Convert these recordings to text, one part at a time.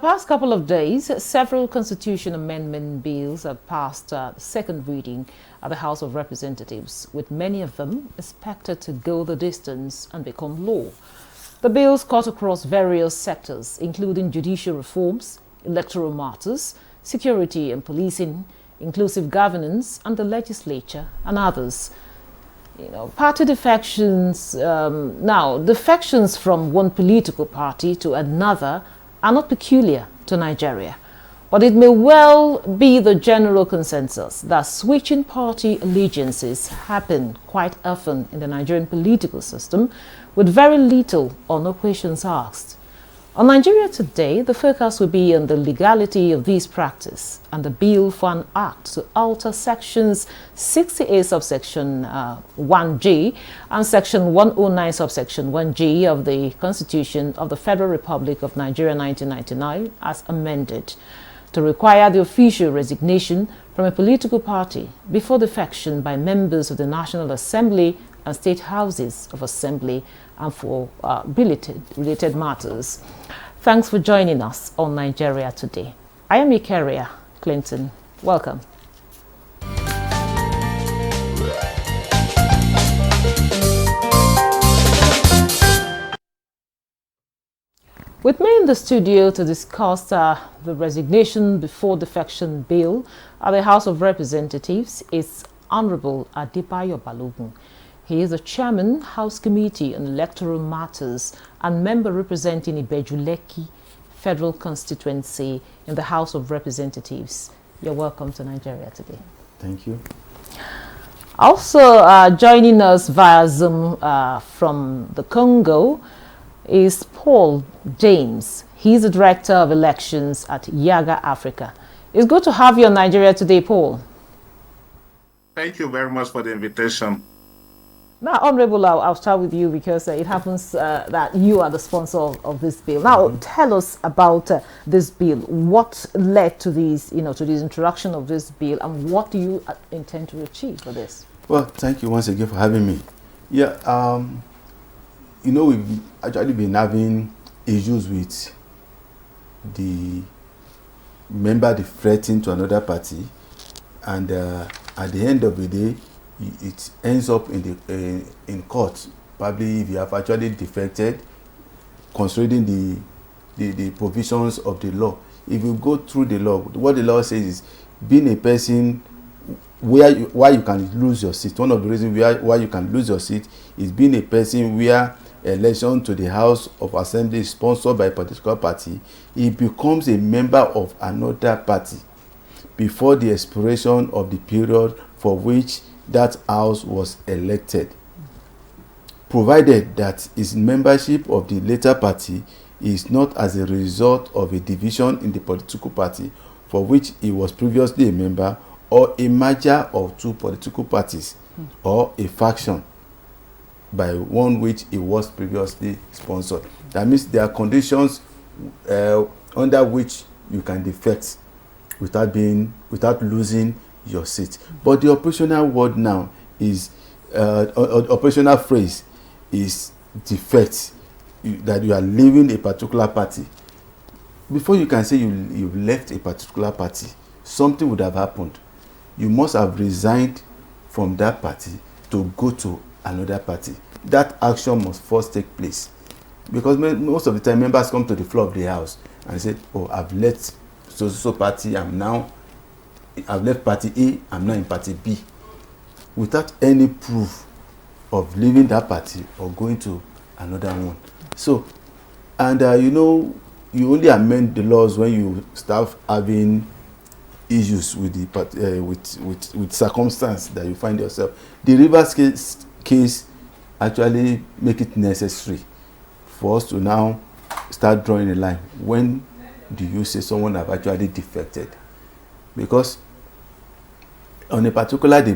past couple of days, several constitution amendment bills have passed the second reading at the House of Representatives, with many of them expected to go the distance and become law. The bills cut across various sectors, including judicial reforms, electoral matters, security and policing, inclusive governance, and the legislature, and others. Party defections, defections from one political party to another are not peculiar to Nigeria, but it may well be the general consensus that switching party allegiances happen quite often in the Nigerian political system with very little or no questions asked. On Nigeria Today, the focus will be on the legality of this practice and the bill for an act to alter sections 68 subsection 1G and section 109 subsection 1G of the Constitution of the Federal Republic of Nigeria 1999 as amended, to require the official resignation from a political party before defection by members of the National Assembly and State Houses of Assembly and for related matters. Thanks for joining us on Nigeria Today. I am Ikaria Clinton. Welcome. With me in the studio to discuss the resignation before defection bill at the House of Representatives is Honorable Adebayo Balogun. He is the Chairman, House Committee on Electoral Matters and member representing Ibejuleki Federal Constituency in the House of Representatives. You're welcome to Nigeria Today. Thank you. Also joining us via Zoom from the Congo is Paul James. He's the Director of Elections at Yaga Africa. It's good to have you on Nigeria Today, Paul. Thank you very much for the invitation. Now, Honorable, I'll start with you because it happens that you are the sponsor of this bill. Now, tell us about this bill. What led to this, to this introduction of this bill, and what do you intend to achieve for this? Well, thank you once again for having me. Yeah, we've actually been having issues with the member defecting to another party, and at the end of the day, it ends up in court. Probably if you have actually defected, considering the provisions of the law. If you go through the law, what the law says is being a person why you can lose your seat. One of the reasons why you can lose your seat is being a person where election to the House of Assembly is sponsored by a political party. It becomes a member of another party before the expiration of the period for which that house was elected, provided that his membership of the latter party is not as a result of a division in the political party for which he was previously a member, or a merger of two political parties, or a faction by one which he was previously sponsored. That means there are conditions under which you can defect without losing your seat. But the operational word now is operational phrase is defect, that you are leaving a particular party. Before you can say you've left a particular party, something would have happened. You must have resigned from that party to go to another party. That action must first take place, because most of the time members come to the floor of the house and say, oh, I've left so party, I've left party A, I'm now in party B, without any proof of leaving that party or going to another one. So, and you only amend the laws when you start having issues with the with circumstance that you find yourself. The Rivers case actually make it necessary for us to now start drawing a line. When do you say someone have actually defected? Because on a particular day,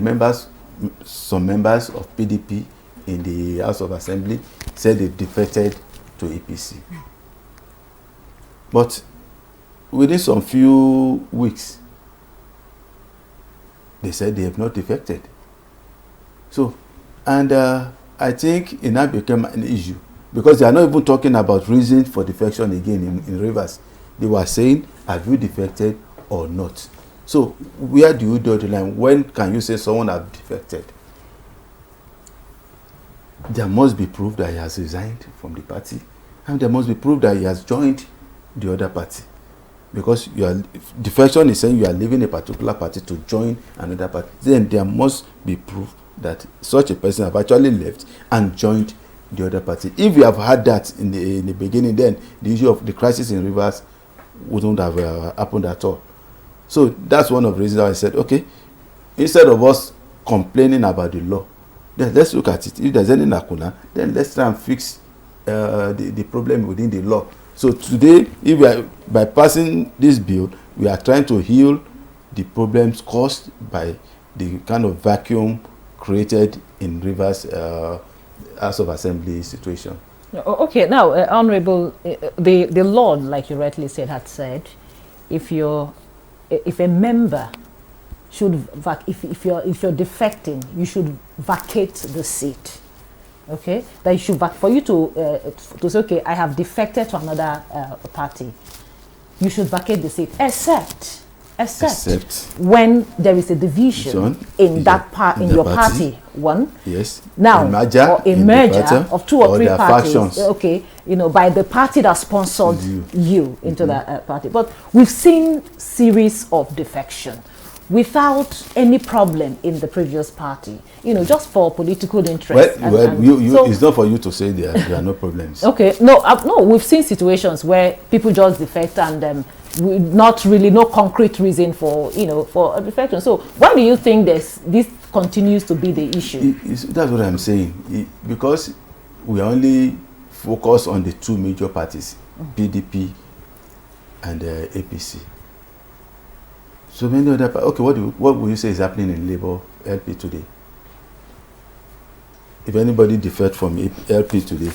some members of PDP in the House of Assembly said they defected to APC. But within some few weeks, they said they have not defected. So, and I think it now became an issue, because they are not even talking about reasons for defection again in Rivers. They were saying, have you defected or not? So where do you draw the line? When can you say someone has defected? There must be proof that he has resigned from the party, and there must be proof that he has joined the other party. Because defection is saying you are leaving a particular party to join another party. Then there must be proof that such a person have actually left and joined the other party. If you have had that in the beginning, then the issue of the crisis in Rivers wouldn't have happened at all. So that's one of the reasons I said, okay, instead of us complaining about the law, then let's look at it. If there's any lacuna, then let's try and fix the problem within the law. So today, if we are, by passing this bill, we are trying to heal the problems caused by the kind of vacuum created in Rivers House of Assembly situation. Okay, now, Honorable, the law, like you rightly said, had said, if a member should if you're defecting, you should vacate the seat. Okay, that you should for you to say, okay, I have defected to another party, you should vacate the seat, except when there is a division in that part in your party. One, yes, now a merger of two or three parties. Factions. Okay, by the party that sponsored you into that party. But we've seen series of defection without any problem in the previous party, just for political interest. So it's not for you to say there are no problems. Okay, no, we've seen situations where people just defect and not really no concrete reason for for a defection. So why do you think this continues to be the issue? That's what I'm saying. Because we only focus on the two major parties, PDP and APC. So many other okay, what would you say is happening in Labour LP today? If anybody defect from LP today,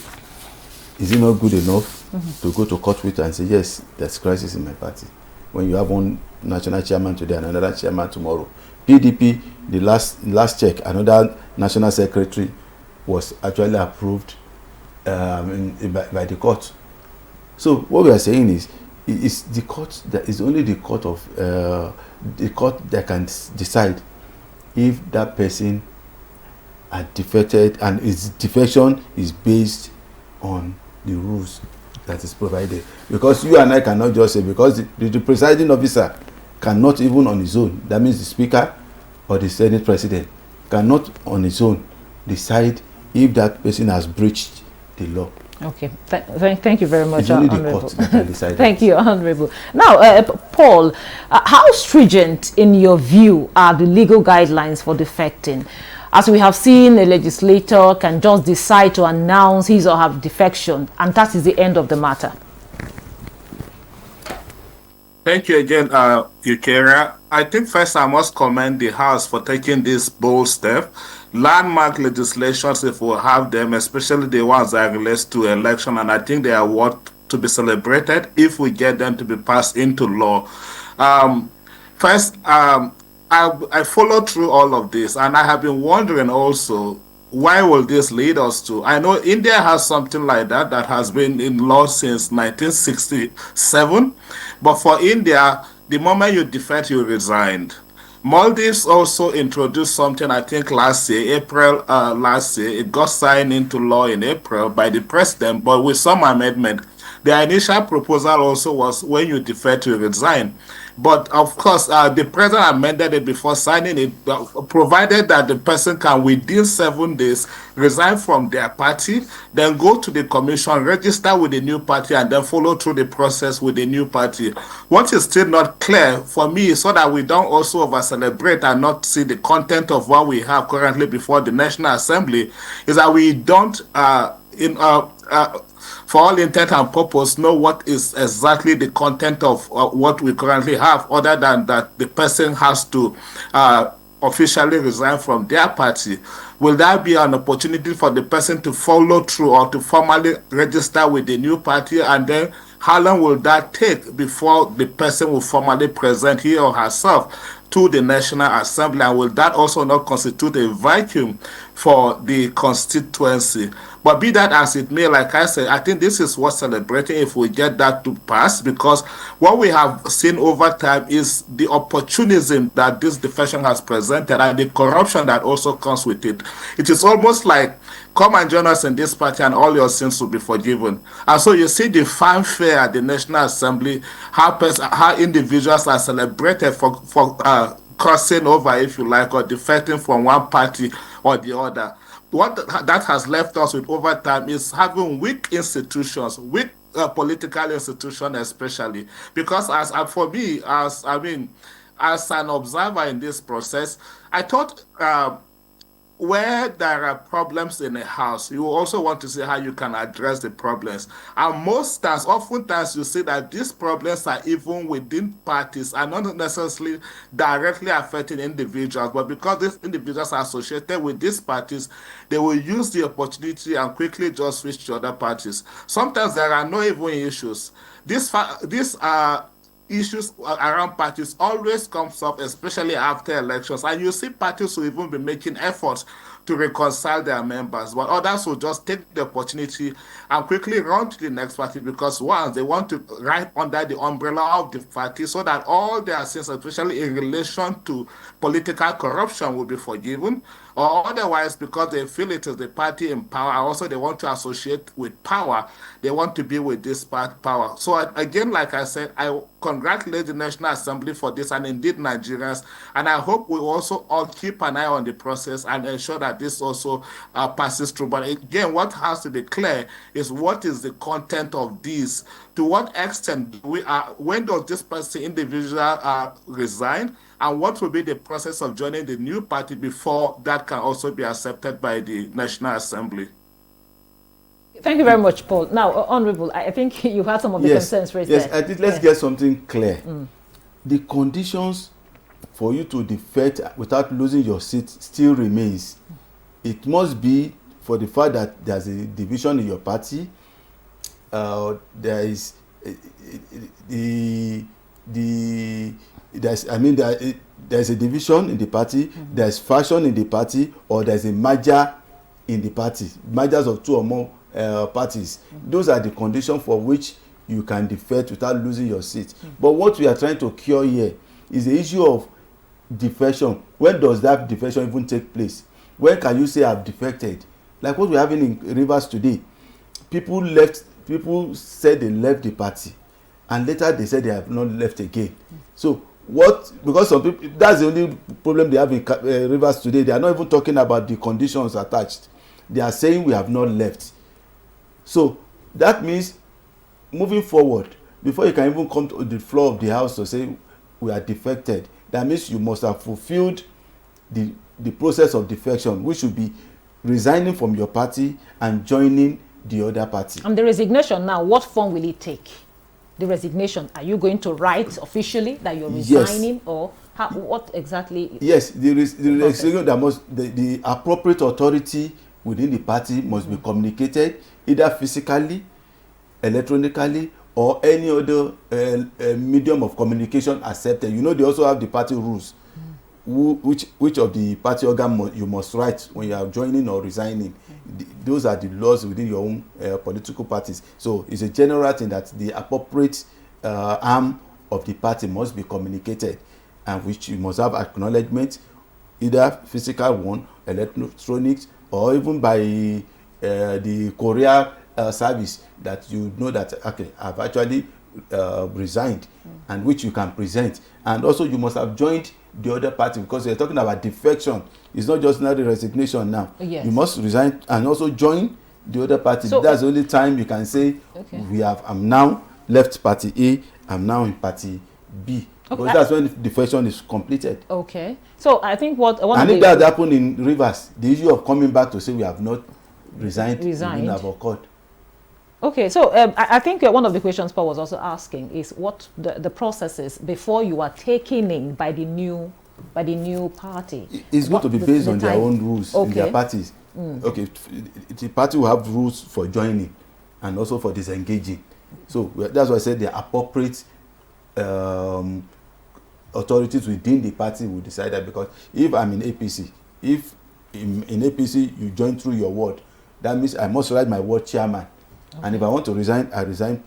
is it not good enough to go to court with and say, yes, there's crisis in my party? When you have one national chairman today and another chairman tomorrow. PDP, the last check, another national secretary was actually approved by the court. So what we are saying is, it's the court that is only the court that can decide if that person had defected, and its defection is based on the rules that is provided. Because you and I cannot just say, because the presiding officer cannot even on his own, that means the speaker or the Senate president cannot on his own decide if that person has breached the law. Okay, thank you very much, it's only the Honorable. court that can decide. Thank you, Honorable. Now, Paul, how stringent, in your view, are the legal guidelines for defecting? As we have seen, a legislator can just decide to announce his or her defection, and that is the end of the matter. Thank you again, Ukera. I think first I must commend the House for taking this bold step. Landmark legislations, if we have them, especially the ones that relate to election, and I think they are worth to be celebrated if we get them to be passed into law. First, I followed through all of this, and I have been wondering also, why will this lead us to? I know India has something like that has been in law since 1967, but for India, the moment you defect, you resigned. Maldives also introduced something, I think last year, April last year. It got signed into law in April by the president, but with some amendment. The initial proposal also was when you defect, you resign. But of course, the president amended it before signing it, provided that the person can, within 7 days, resign from their party, then go to the commission, register with the new party, and then follow through the process with the new party. What is still not clear for me, so that we don't also over-celebrate and not see the content of what we have currently before the National Assembly, is that we don't, for all intent and purpose, know what is exactly the content of what we currently have, other than that the person has to officially resign from their party. Will that be an opportunity for the person to follow through or to formally register with the new party? And then how long will that take before the person will formally present he or herself to the National Assembly? And will that also not constitute a vacuum for the constituency. But be that as it may, like I said, I think this is worth celebrating if we get that to pass, because what we have seen over time is the opportunism that this defection has presented and the corruption that also comes with it. It is almost like, come and join us in this party and all your sins will be forgiven. And so you see the fanfare at the National Assembly, how individuals are celebrated for crossing over, if you like, or defecting from one party or the other. What that has left us with over time is having weak institutions, weak political institutions especially. Because for me, as an observer in this process, I thought where there are problems in a house, you also want to see how you can address the problems. And oftentimes you see that these problems are even within parties and not necessarily directly affecting individuals, but because these individuals are associated with these parties, they will use the opportunity and quickly just switch to other parties. Sometimes there are no even issues. These issues around parties always comes up, especially after elections, and you see parties will even be making efforts to reconcile their members, but others will just take the opportunity and quickly run to the next party, because one, they want to ride under the umbrella of the party so that all their sins, especially in relation to political corruption, will be forgiven, or otherwise because they feel it is the party in power, and also they want to associate with power, they want to be with this power. So again, like I said, I congratulate the National Assembly for this, and indeed Nigerians, and I hope we also all keep an eye on the process and ensure that this also passes through. But again, what has to be clear is what is the content of these, to what extent when does this person individual resign, and what will be the process of joining the new party before that can also be accepted by the National Assembly. Thank you very much, Paul. Now, Honorable, I think you had some of the concerns raised there. Yes, I think let's get something clear. The conditions for you to defect without losing your seat still remains. It must be for the fact that there's a division in your party. There is there's a division in the party, there's faction in the party, or there's a merger in the party, mergers of two or more parties. Those are the conditions for which you can defect without losing your seat. But what we are trying to cure here is the issue of defection. When does that defection even take place? When can you say I've defected? Like what we're having in Rivers today. People said they left the party, and later they said they have not left again. So because some people, that's the only problem they have in Rivers today. They are not even talking about the conditions attached. They are saying we have not left. So that means moving forward, before you can even come to the floor of the house to say we are defected, that means you must have fulfilled the process of defection, which should be resigning from your party and joining the other party. And the resignation now, what form will it take? The resignation, are you going to write officially that you're resigning, or what exactly? Yes, the resignation, the appropriate authority within the party must be communicated either physically, electronically, or any other medium of communication accepted. You know, they also have the party rules. Which of the party organ you must write when you are joining or resigning. Those are the laws within your own political parties. So it's a general thing that the appropriate arm of the party must be communicated, and which you must have acknowledgement, either physical one, electronic, or even by the courier service, that you know that, okay, I've actually resigned, and which you can present. And also you must have joined the other party, because you're talking about defection. It's not just now the resignation now. Yes. You must resign and also join the other party. So that's the only time you can say, okay, I'm now left party A, I'm now in party B. Okay. Because that's when defection is completed. Okay. So I think and if that happened in Rivers, the issue of coming back to say we have not resigned. Wouldn't have occurred. Okay, so I think one of the questions Paul was also asking is what the process is before you are taken in by the new party. It's going to be based on their own rules in their parties. Okay, the party will have rules for joining and also for disengaging. So that's why I said the appropriate authorities within the party will decide that, because if I'm in APC, if in APC, you join through your ward. That means I must write my ward chairman. Okay. And if I want to resign, I resign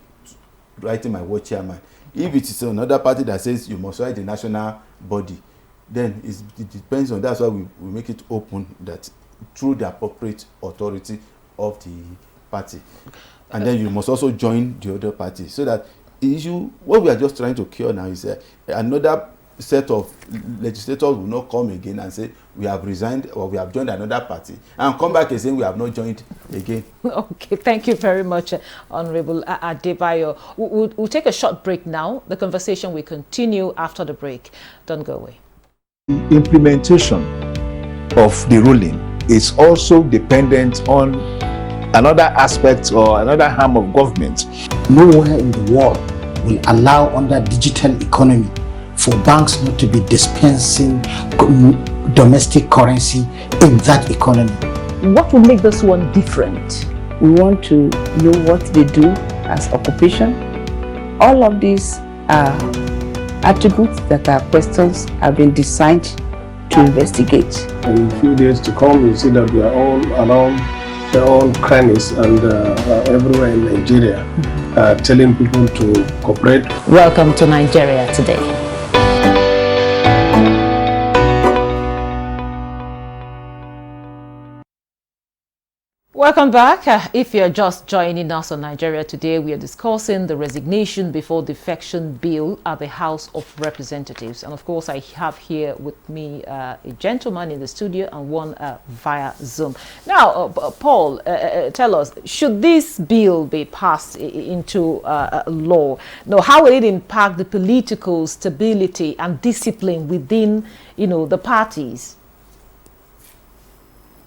writing my ward chairman. If it is another party that says you must write the national body, then it depends on. That's why we make it open that through the appropriate authority of the party. And then you must also join the other party, so that the issue, what we are just trying to cure now is another set of legislators will not come again and say we have resigned or we have joined another party and come back and say we have not joined again. Okay, thank you very much, Honorable Adebayo. We'll take a short break now. The conversation will continue after the break. Don't go away. The implementation of the ruling is also dependent on another aspect or another arm of government. Nowhere in the world will allow, under digital economy, for banks not to be dispensing domestic currency in that economy. What will make this one different? We want to know what they do as occupation. All of these are attributes that our questions have been designed to investigate. In a few days to come, you see that we are all around their own crannies and everywhere in Nigeria, telling people to cooperate. Welcome to Nigeria Today. Welcome back. If you're just joining us on Nigeria Today, we are discussing the resignation before defection bill at the House of Representatives. And of course, I have here with me a gentleman in the studio and one via Zoom. Now, Paul, tell us, should this bill be passed into law? Now, how will it impact the political stability and discipline within, the parties?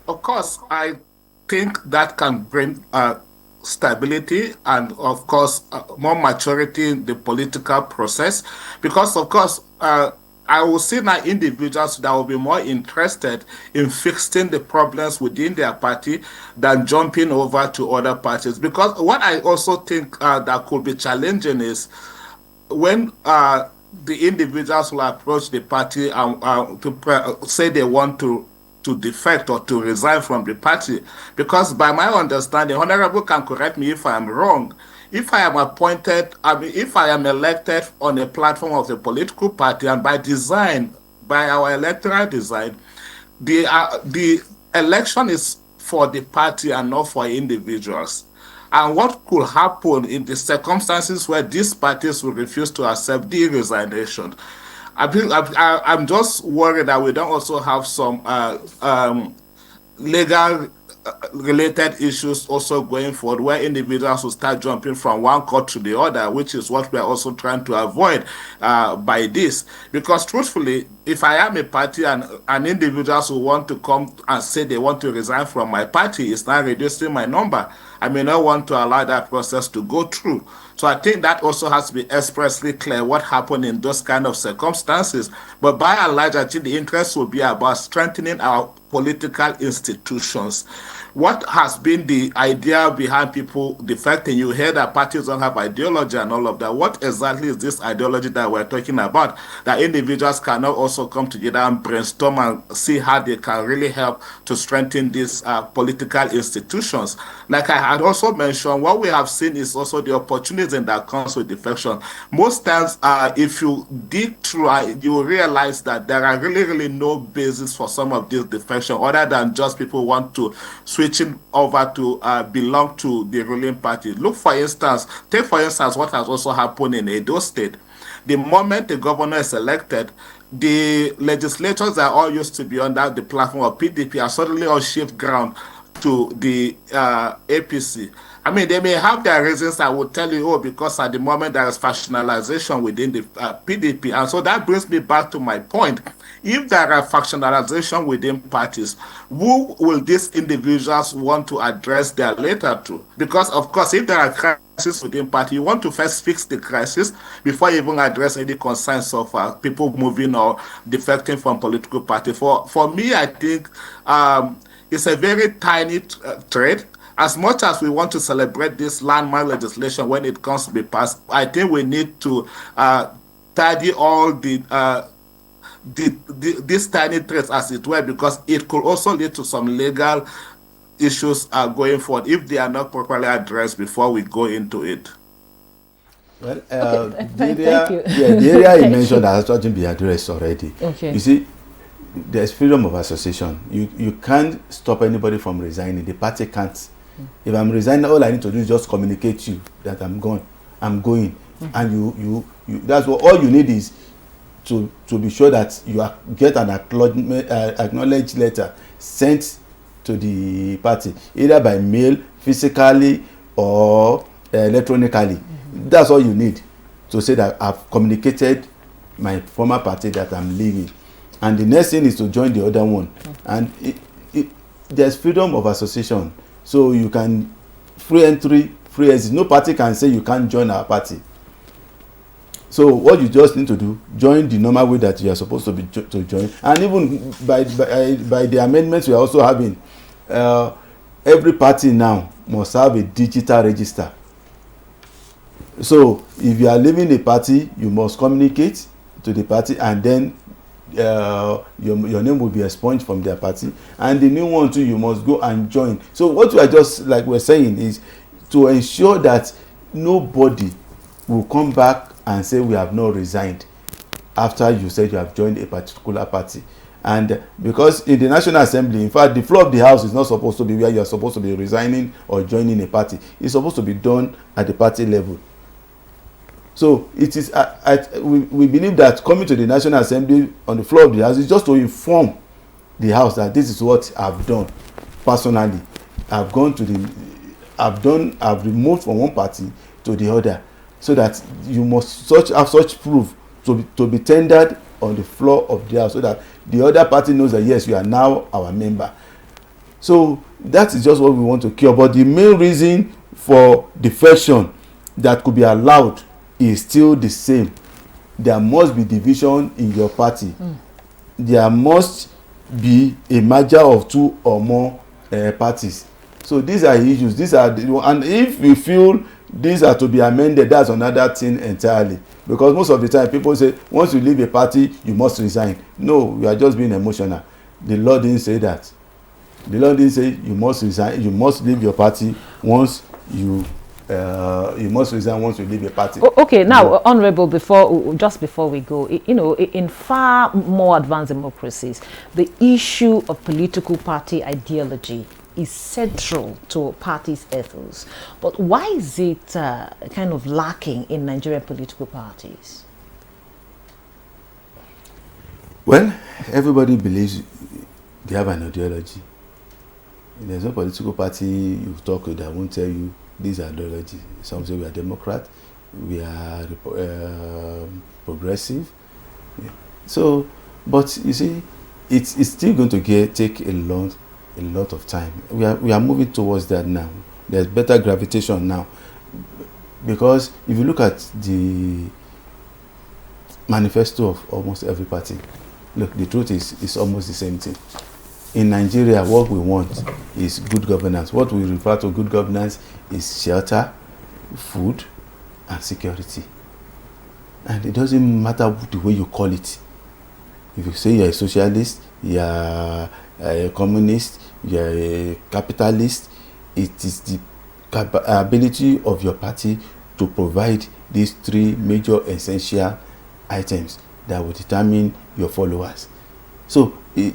Of course, I think that can bring stability and, of course, more maturity in the political process, because, of course, I will see now individuals that will be more interested in fixing the problems within their party than jumping over to other parties. Because what I also think that could be challenging is when the individuals will approach the party and to say they want to defect or to resign from the party, because by my understanding, Honorable can correct me if I am wrong, if I am appointed, if I am elected on a platform of the political party and by design, by our electoral design, the election is for the party and not for individuals. And what could happen in the circumstances where these parties will refuse to accept the resignation? I'm just worried that we don't also have some legal related issues also going forward, where individuals will start jumping from one court to the other, which is what we are also trying to avoid by this. Because truthfully, if I am a party and individuals who want to come and say they want to resign from my party, it's not reducing my number. I may not want to allow that process to go through. So I think that also has to be expressly clear what happened in those kind of circumstances. But by and large, I think the interest will be about strengthening our political institutions. What has been the idea behind people defecting? You hear that parties don't have ideology and all of that. What exactly is this ideology that we're talking about? That individuals cannot also come together and brainstorm and see how they can really help to strengthen these political institutions. Like I had also mentioned, what we have seen is also the opportunism that comes with defection. Most times, if you dig through, you will realize that there are really no basis for some of this defection other than just people want to switching over to belong to the ruling party. Take for instance what has also happened in Edo State. The moment the governor is elected, the legislators that all used to be under the platform of PDP are suddenly on shift ground to the APC. I mean, they may have their reasons. I will tell you, because at the moment there is factionalization within the PDP. And so that brings me back to my point. If there are factionalization within parties, who will these individuals want to address their letter to? Because, of course, if there are crises within party, you want to first fix the crisis before you even address any concerns of people moving or defecting from political party. For me, I think it's a very tiny thread. As much as we want to celebrate this landmark legislation when it comes to be passed, I think we need to tidy all the these tiny threats, as it were, because it could also lead to some legal issues going forward if they are not properly addressed before we go into it. Well, thank you. The area you mentioned has actually been addressed already. Okay. You see, there's freedom of association. You can't stop anybody from resigning. The party can't. If I'm resigning, all I need to do is just communicate to you that I'm gone. I'm going. And you that's what all you need is to be sure that you get an acknowledged letter sent to the party, either by mail, physically, or electronically. That's all you need to say that I've communicated my former party that I'm leaving. And the next thing is to join the other one. And there's freedom of association. So you can free entry, free exit. No party can say you can't join our party. So what you just need to do, join the normal way that you are supposed to be to join. And even by the amendments we are also having, every party now must have a digital register. So if you are leaving a party, you must communicate to the party, and then your name will be expunged from their party, and the new one too, you must go and join. So what we are just like we're saying is to ensure that nobody will come back and say we have not resigned after you said you have joined a particular party. And because in the National Assembly, in fact, the floor of the House is not supposed to be where you are supposed to be resigning or joining a party. It's supposed to be done at the party level. So it is we believe that coming to the National Assembly on the floor of the House is just to inform the House that this is what I've done personally. I've removed from one party to the other, so that you must have such proof to be tendered on the floor of the House, so that the other party knows that yes, you are now our member. So that is just what we want to cure. But the main reason for defection that could be allowed is still the same. There must be division in your party. There must be a merger of two or more parties. So these are issues. These are and if we feel these are to be amended, that's another thing entirely. Because most of the time people say once you leave a party you must resign. No, we are just being emotional. The law didn't say that. The law didn't say you must resign. You must leave your party once you must resign once you leave a party. Okay, now, Honorable, just before we go, in far more advanced democracies, the issue of political party ideology is central to parties' ethos. But why is it kind of lacking in Nigerian political parties? Well, everybody believes they have an ideology. There's no political party you talk to that won't tell you these are ideology. Some say we are Democrat, we are progressive. Yeah. So, but you see, it's still going to take a lot of time. We are moving towards that now. There's better gravitation now, because if you look at the manifesto of almost every party, look, the truth is it's almost the same thing. In Nigeria, what we want is good governance. What we refer to good governance is shelter, food, and security. And it doesn't matter the way you call it. If you say you're a socialist, you're a communist, you're a capitalist, it is the ability of your party to provide these three major essential items that will determine your followers. So the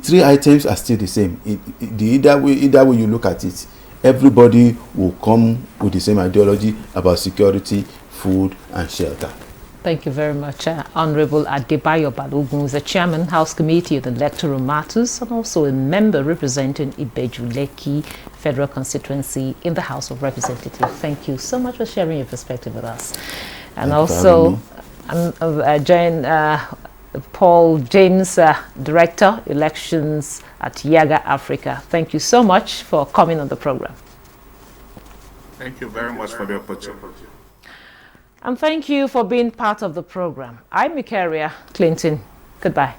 three items are still the same. Either way you look at it, everybody will come with the same ideology about security, food, and shelter. Thank you very much, Honorable Adebayo Balogun, who is the Chairman, House Committee of the Electoral Matters, and also a member representing Ibeju-Lekki Federal Constituency in the House of Representatives. Thank you so much for sharing your perspective with us. And also, Paul James, Director, Elections at Yaga Africa. Thank you so much for coming on the program. Thank you very much for the opportunity. And thank you for being part of the program. I'm Mikaria Clinton. Goodbye.